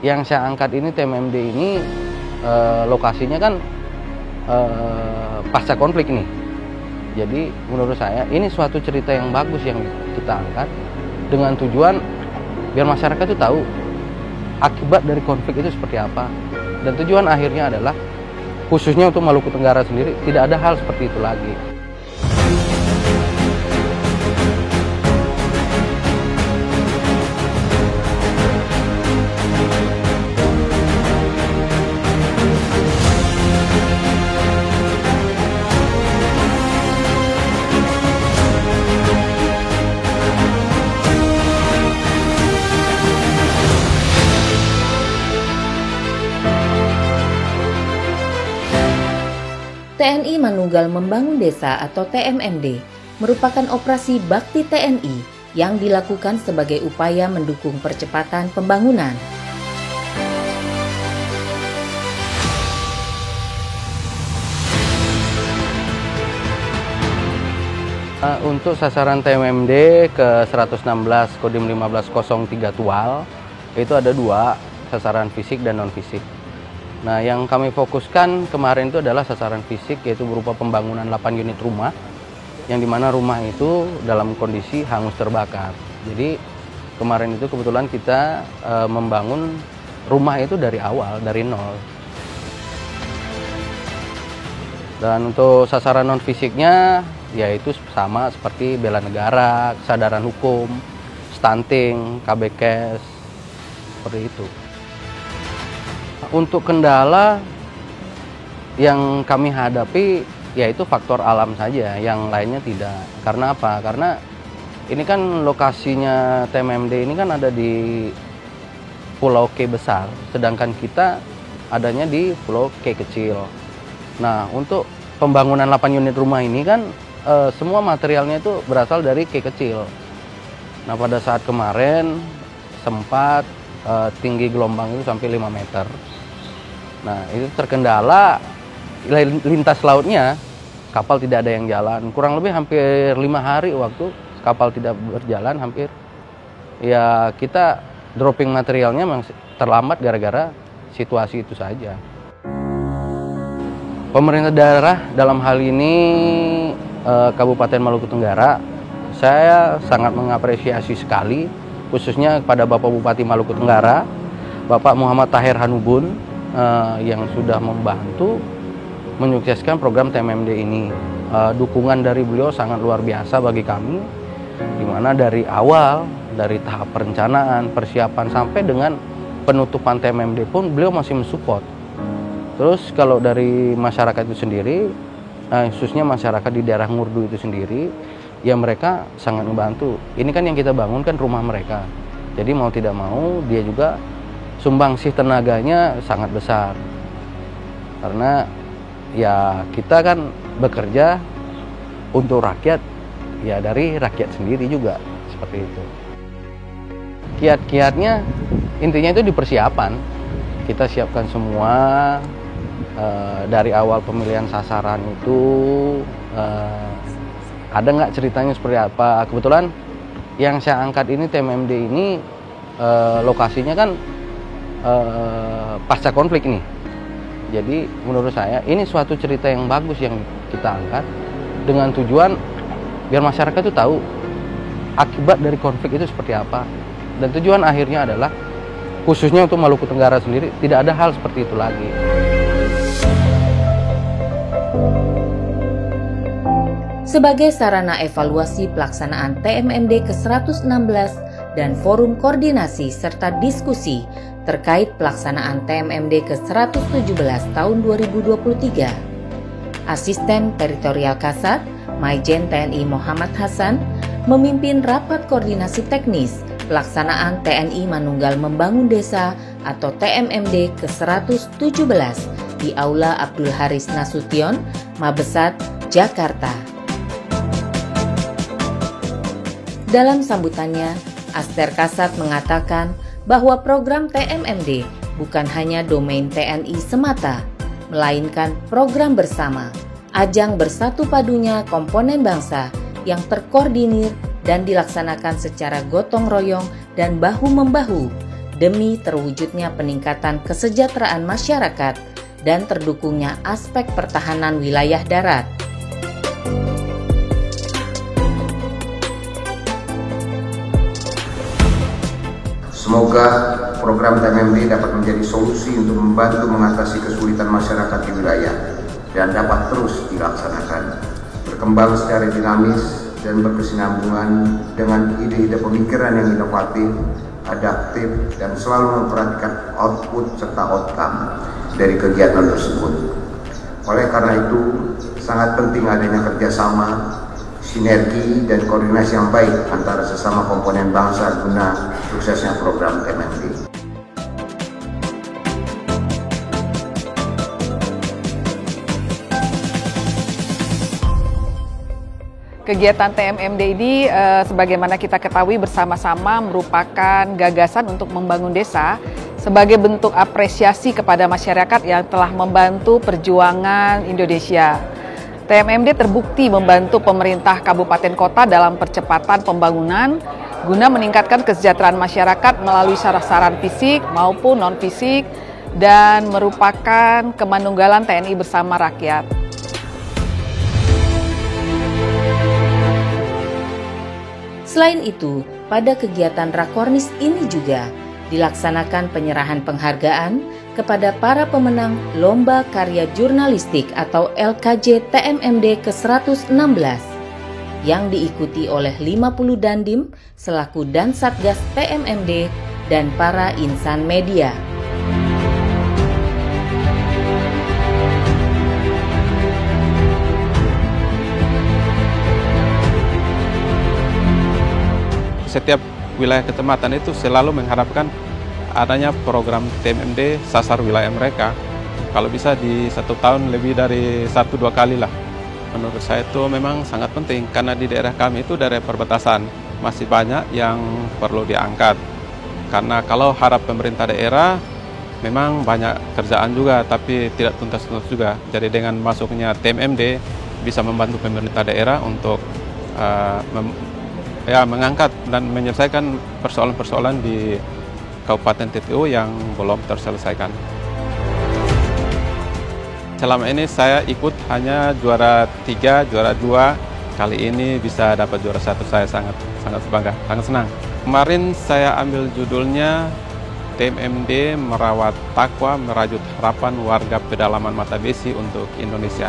Yang saya angkat ini TMMD ini lokasinya kan pasca konflik nih. Jadi menurut saya ini suatu cerita yang bagus yang kita angkat dengan tujuan biar masyarakat itu tahu akibat dari konflik itu seperti apa. Dan tujuan akhirnya adalah khususnya untuk Maluku Tenggara sendiri tidak ada hal seperti itu lagi. TNI Manunggal Membangun Desa atau TMMD merupakan operasi bakti TNI yang dilakukan sebagai upaya mendukung percepatan pembangunan. Untuk sasaran TMMD ke 116 Kodim 1503 Tual itu ada 2, sasaran fisik dan non-fisik. Nah, yang kami fokuskan kemarin itu adalah sasaran fisik, yaitu berupa pembangunan 8 unit rumah, yang dimana rumah itu dalam kondisi hangus terbakar. Jadi kemarin itu kebetulan kita membangun rumah itu dari awal, dari nol. Dan untuk sasaran non-fisiknya yaitu sama seperti bela negara, kesadaran hukum, stunting, KBKes, seperti itu. Untuk kendala yang kami hadapi yaitu faktor alam saja, yang lainnya tidak. Karena apa? Karena ini kan lokasinya TMMD ini kan ada di Pulau K besar, sedangkan kita adanya di Pulau K kecil. Nah, untuk pembangunan 8 unit rumah ini kan semua materialnya itu berasal dari K kecil. Nah, pada saat kemarin sempat tinggi gelombang itu sampai 5 meter. Nah, itu terkendala lintas lautnya, kapal tidak ada yang jalan. Kurang lebih hampir 5 hari waktu kapal tidak berjalan hampir. Ya, kita dropping materialnya memang terlambat gara-gara situasi itu saja. Pemerintah daerah dalam hal ini Kabupaten Maluku Tenggara, saya sangat mengapresiasi sekali, khususnya kepada Bapak Bupati Maluku Tenggara, Bapak Muhammad Tahir Hanubun, yang sudah membantu menyukseskan program TMMD ini. Dukungan dari beliau sangat luar biasa bagi kami, di mana dari awal, dari tahap perencanaan, persiapan sampai dengan penutupan TMMD pun beliau masih mensupport. Terus kalau dari masyarakat itu sendiri, khususnya masyarakat di daerah Ngurdu itu sendiri, ya mereka sangat membantu. Ini kan yang kita bangun kan rumah mereka. Jadi mau tidak mau dia juga sumbangsih tenaganya sangat besar. Karena ya kita kan bekerja untuk rakyat, ya dari rakyat sendiri juga, seperti itu. Kiat-kiatnya intinya itu di persiapan. Kita siapkan semua dari awal pemilihan sasaran itu, ada nggak ceritanya seperti apa. Kebetulan yang saya angkat ini TMMD ini lokasinya kan pasca konflik nih. Jadi menurut saya ini suatu cerita yang bagus yang kita angkat dengan tujuan biar masyarakat itu tahu akibat dari konflik itu seperti apa. Dan tujuan akhirnya adalah khususnya untuk Maluku Tenggara sendiri tidak ada hal seperti itu lagi. Sebagai sarana evaluasi pelaksanaan TMMD ke-116 dan forum koordinasi serta diskusi terkait pelaksanaan TMMD ke-117 tahun 2023. Asisten Teritorial Kasat, Maijen TNI Muhammad Hasan, memimpin rapat koordinasi teknis pelaksanaan TNI Manunggal Membangun Desa atau TMMD ke-117 di Aula Abdul Haris Nasution, Mabesat, Jakarta. Dalam sambutannya, Aster Kasat mengatakan bahwa program TMMD bukan hanya domain TNI semata, melainkan program bersama, ajang bersatu padunya komponen bangsa yang terkoordinir dan dilaksanakan secara gotong royong dan bahu-membahu demi terwujudnya peningkatan kesejahteraan masyarakat dan terdukungnya aspek pertahanan wilayah darat. Semoga program TMMD dapat menjadi solusi untuk membantu mengatasi kesulitan masyarakat di wilayah dan dapat terus dilaksanakan, berkembang secara dinamis dan berkesinambungan dengan ide-ide pemikiran yang inovatif, adaptif, dan selalu memperhatikan output serta outcome dari kegiatan tersebut. Oleh karena itu, sangat penting adanya kerjasama, sinergi, dan koordinasi yang baik antara sesama komponen bangsa guna suksesnya program TMMD. Kegiatan TMMD ini sebagaimana kita ketahui bersama-sama merupakan gagasan untuk membangun desa sebagai bentuk apresiasi kepada masyarakat yang telah membantu perjuangan Indonesia. TMMD terbukti membantu pemerintah kabupaten kota dalam percepatan pembangunan guna meningkatkan kesejahteraan masyarakat melalui sasaran fisik maupun non-fisik dan merupakan kemanunggalan TNI bersama rakyat. Selain itu, pada kegiatan Rakornis ini juga dilaksanakan penyerahan penghargaan kepada para pemenang Lomba Karya Jurnalistik atau LKJ TMMD ke-116 yang diikuti oleh 50 dandim selaku Dansatgas TMMD dan para insan media. Setiap wilayah kecamatan itu selalu mengharapkan adanya program TMMD sasar wilayah mereka. Kalau bisa di 1 tahun lebih dari 1-2 kali lah. Menurut saya itu memang sangat penting karena di daerah kami itu daerah perbatasan masih banyak yang perlu diangkat. Karena kalau harap pemerintah daerah memang banyak kerjaan juga tapi tidak tuntas-tuntas juga. Jadi dengan masuknya TMMD bisa membantu pemerintah daerah untuk mengangkat dan menyelesaikan persoalan-persoalan di Kabupaten TTU yang belum terselesaikan. Selama ini saya ikut hanya juara 3, juara 2. Kali ini bisa dapat juara 1, saya sangat bangga, sangat senang. Kemarin saya ambil judulnya TMMD Merawat Takwa Merajut Harapan Warga Pedalaman Mata Besi untuk Indonesia.